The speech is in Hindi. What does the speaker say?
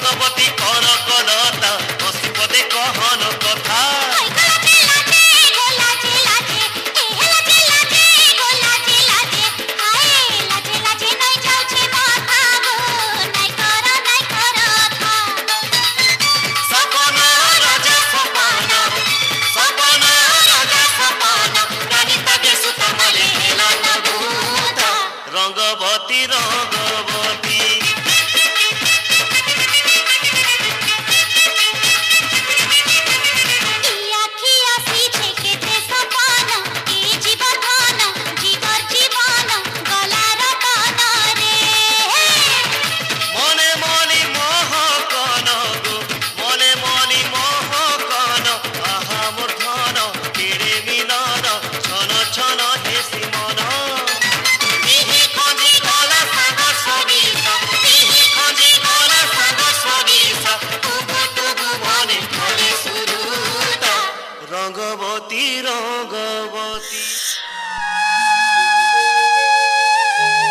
रंगवती कनकलता बसिपदे कहन कथा रंगवती रंगवती मने मनी मोहकन गो मने मनी मोहकन आहा मोर धन केड़े मिलन छन छन हेसी मन इहि खंजी गला साग सबिस इहि खंजी गला साग सबिस टुबु टुबु भने खले सुरुता रंगवती रंगवती।